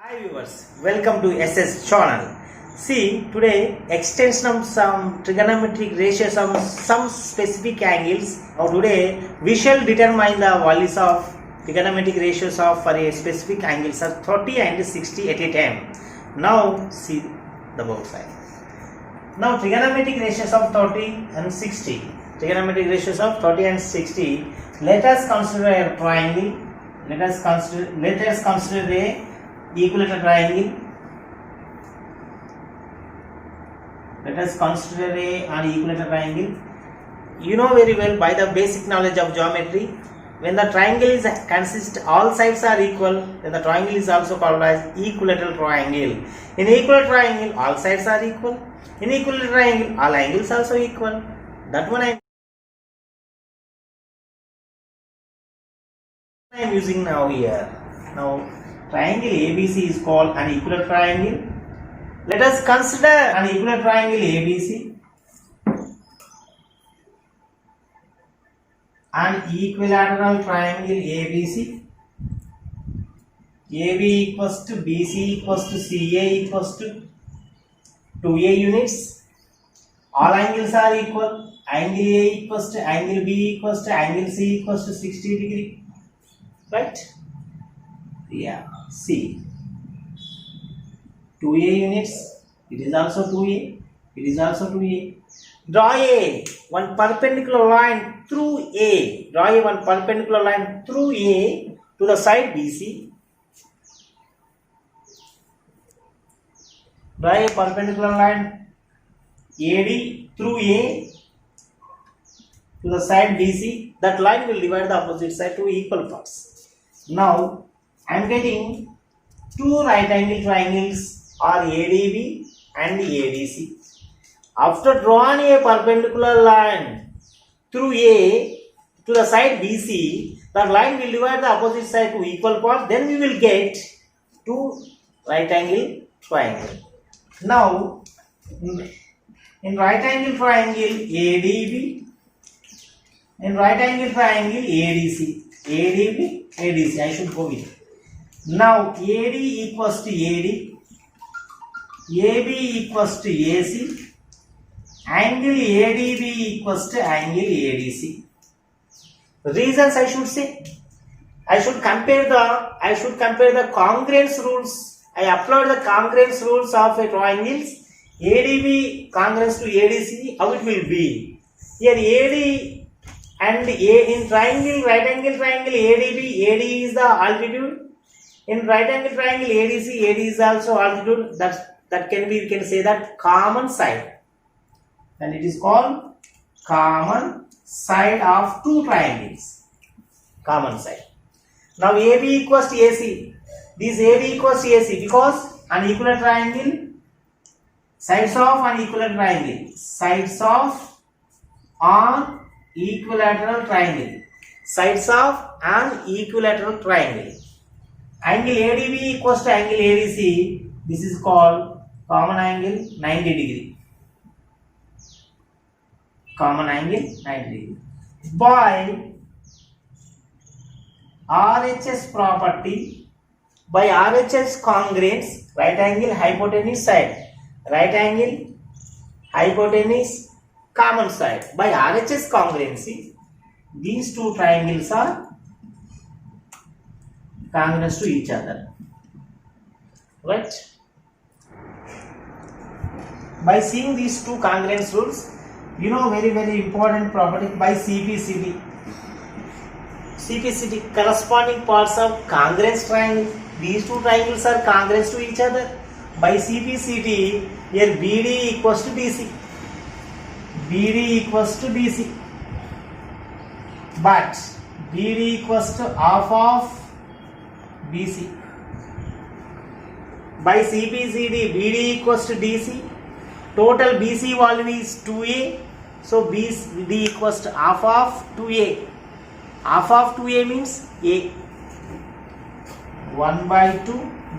Hi viewers, welcome to SS channel. See, today extension of some trigonometric ratios of some specific angles. Now today we shall determine the values of trigonometric ratios of for a specific angles are 30 and 60 at a time. Now see the both side. Now trigonometric ratios of 30 and 60. Trigonometric ratios of 30 and 60. Let us consider a triangle. Let us consider a equilateral triangle. Let us consider an equilateral triangle. You know very well by the basic knowledge of geometry, when the triangle is all sides are equal, then the triangle is also called as equilateral triangle. In equilateral triangle, all sides are equal. In equilateral triangle, all angles also equal. That one I am using now here. Now triangle ABC is called an equilateral triangle. Let us consider an equilateral triangle ABC. An equilateral triangle ABC. AB equals to BC equals to CA equals to 2A units. All angles are equal. Angle A equals to angle B equals to angle C equals to 60 degree. Right? Yeah. C 2A units, it is also 2A, it is also 2A. Draw one perpendicular line through A. Draw one perpendicular line through A to the side BC. Draw a perpendicular line AD through A to the side BC. That line will divide the opposite side to equal parts. Now I am getting two right angle triangles are ADB and ADC. After drawing a perpendicular line through A to the side BC, that line will divide the opposite side to equal parts. Then we will get two right angle triangle. Now, in right angle triangle ADB, in right angle triangle ADC, ADB, ADC, I should go with. Now AD equals to AD, AB equals to AC, angle ADB equals to angle ADC. Reasons I should say, I should compare the congruence rules. I applied the congruence rules of a triangles. ADB congruence to ADC, how it will be? Here AD and A in triangle, right angle triangle ADB, AD is the altitude. In right angle triangle ADC, AD is also altitude. That can be, we can say that common side. And it is called common side of two triangles. Common side. Now AB equals to AC. This AB equals to AC because an equilateral triangle, sides of an equilateral triangle, sides of an equilateral triangle, sides of an equilateral triangle. Angle ADB equals to angle ADC. This is called common angle 90 degree. Common angle 90 degree. By RHS property, by RHS congruence, right angle hypotenuse side, right angle hypotenuse common side. By RHS congruency, these two triangles are congruous to each other, right? By seeing these two congruence rules, you know very important property by CPCD. CPCD, corresponding parts of congruence triangle. These two triangles are congruous to each other. By CPCD, here BD equals to BC. BD equals to BC. But BD equals to half of BC. By CPCD, BD equals to DC. Total BC value is 2A. So BD equals to half of 2A. Half of 2A means A. 1 by 2.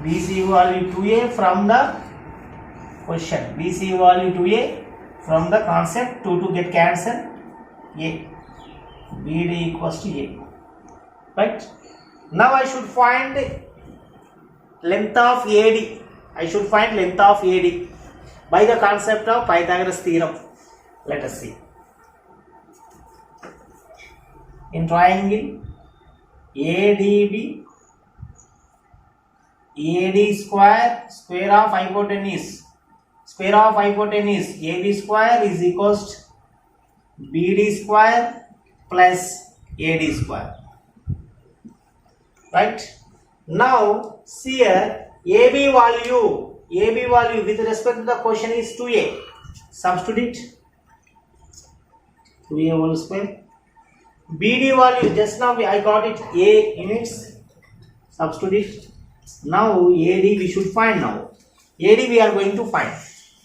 BC value 2A from the question. BC value 2A from the concept. 2 get cancelled. A. BD equals to A. Right? Now I should find length of AD. I should find length of AD by the concept of Pythagoras theorem. Let us see. In triangle ADB, AD square of hypotenuse, AB square is equals to BD square plus AD square. Right? Now see here, AB value with respect to the question is 2A. Substitute 2A whole square. BD value just now I got it A units. Substitute. Now AD we should find now. AD we are going to find.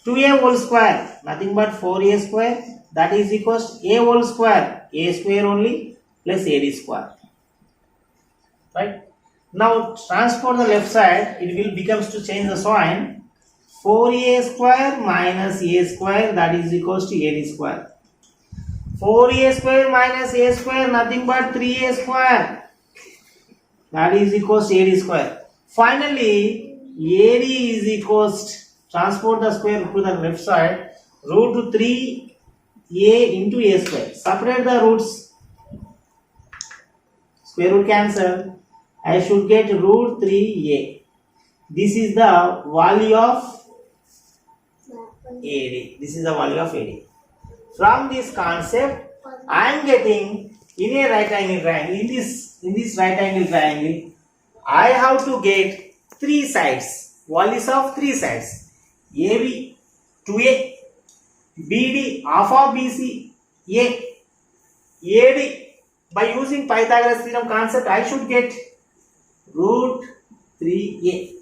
2A whole square, nothing but 4A square, that is equals to A whole square, A square only plus AD square. Right? Now transform the left side, it will becomes to change the sign. 4A square minus A square, that is equals to AD square. 4A square minus A square, nothing but 3A square, that is equals to AD square. Finally, AD is equals to, transport the square to the left side, root 3A into A square. Separate the roots, square root cancel. I should get root 3A. This is the value of AD. This is the value of AD. From this concept, I am getting in a right angle triangle. In this right angle triangle, I have to get three sides. Values of three sides. AB 2A, BD half of BC, AD. By using Pythagoras theorem concept, I should get root 3A.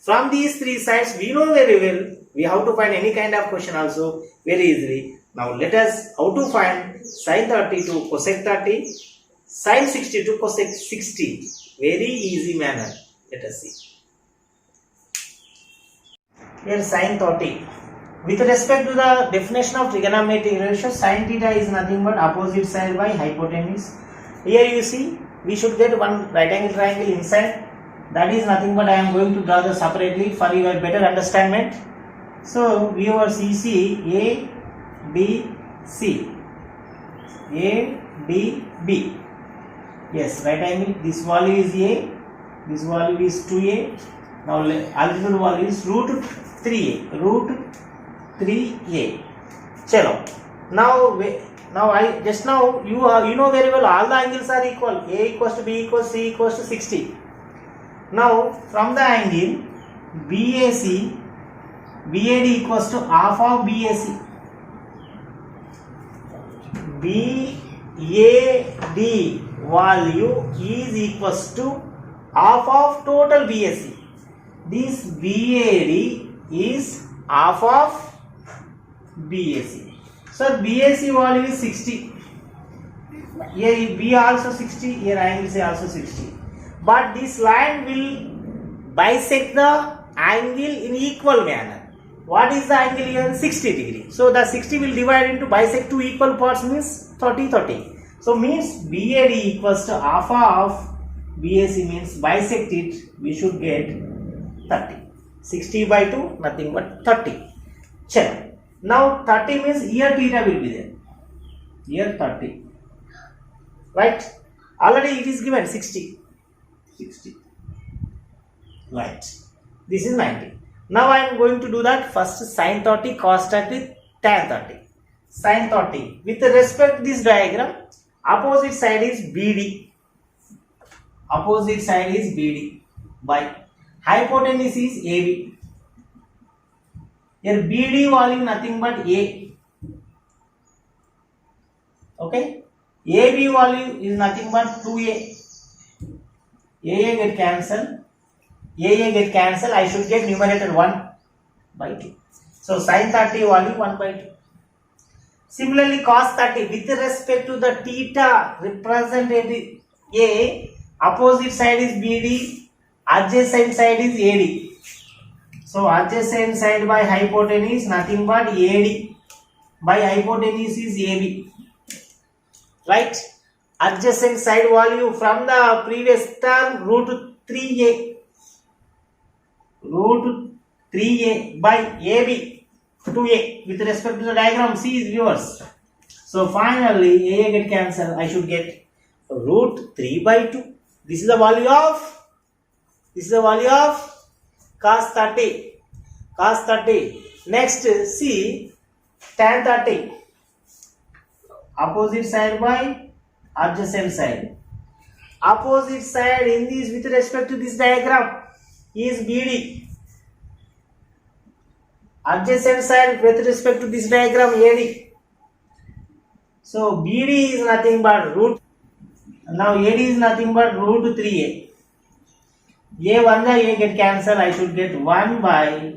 From these three sides, we know very well. We have to find any kind of question also very easily. Now let us how to find sin 30 to cosec 30, sin 60 to cosec 60. Very easy manner. Let us see. Here sin 30. With respect to the definition of trigonometric ratio, sin theta is nothing but opposite side by hypotenuse. Here you see, we should get one right angle triangle inside. That is nothing but I am going to draw the separately for your better understanding. So viewers, you see A, B, C, A, D, B. Yes, right angle. This value is A. This value is 2A. Now altitude value is root 3A. Root 3A. Chalo. Now I just now you know very well all the angles are equal. A equals to B equals C equals to 60. Now from the angle BAC, BAD equals to half of BAC. BAD value is equals to half of total BAC. This BAD is half of BAC. So BAC value is 60. Here B also 60. Here angle is also 60. But this line will bisect the angle in equal manner. What is the angle here? 60 degree. So the 60 will divide into bisect two equal parts, means 30. So means BAD equals to half of BAC, means bisect it, we should get 30. 60 by 2, nothing but 30. Chalo. Now 30 means here theta will be there. Here 30. Right? Already it is given 60. Right. This is 90. Now I am going to do that first sin 30, cos 30, tan 30. Sin 30. With respect to this diagram, opposite side is BD. Opposite side is BD by hypotenuse is AB. Here BD value nothing but A. Okay. AB value is nothing but 2A. AA get cancelled. AA get cancelled. I should get numerator 1 by 2. So sin 30 value 1 by 2. Similarly cos 30 with respect to the theta represented A, opposite side is BD, adjacent side is AD. So adjacent side by hypotenuse nothing but AD, by hypotenuse is AB. Right? Adjacent side value from the previous term root 3A. root 3a by ab to a with respect to the diagram. C is viewers. So finally a get cancelled. I should get root 3 by 2. This is the value of cos 30. Cos 30. Next C tan 30. Opposite side by adjacent side. Opposite side in this with respect to this diagram is BD. Adjacent side with respect to this diagram AD. So BD is nothing but root. Now AD is nothing but root 3a. A1 a get cancelled. I should get 1 by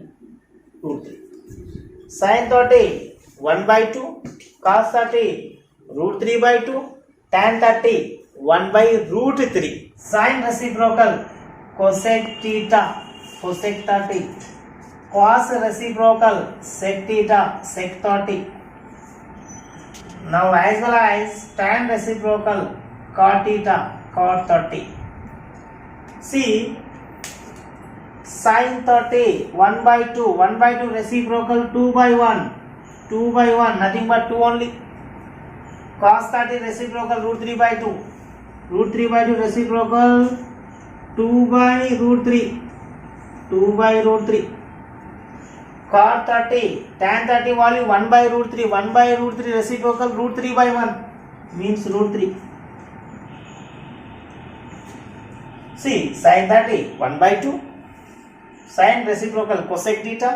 root 3. Sin 30 1 by 2. Cos 30 root 3 by 2. Tan 30 1 by root 3. Sin reciprocal cosec theta cosec 30. Cos reciprocal sec theta sec 30. Now as well as tan reciprocal cot theta cot 30. See sin 30 1 by 2 1 by 2 reciprocal 2 by 1 nothing but 2 only. Cos 30 reciprocal root 3 by 2 root 3 by 2 reciprocal 2 by root 3 cot 30 tan 30 value 1 by root 3 reciprocal root 3 by 1 means root 3. See sin 30 1 by 2 sin reciprocal cosec theta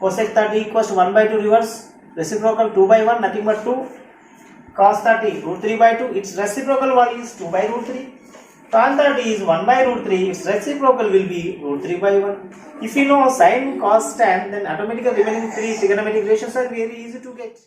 cosec 30 equals to 1 by 2 reverse reciprocal 2 by 1 nothing but 2 cos 30 root 3 by 2 its reciprocal value is 2 by root 3 tan 30 is 1 by root 3 its reciprocal will be root 3 by 1. If you know sin cos tan then automatically remaining 3 trigonometric ratios are very easy to get.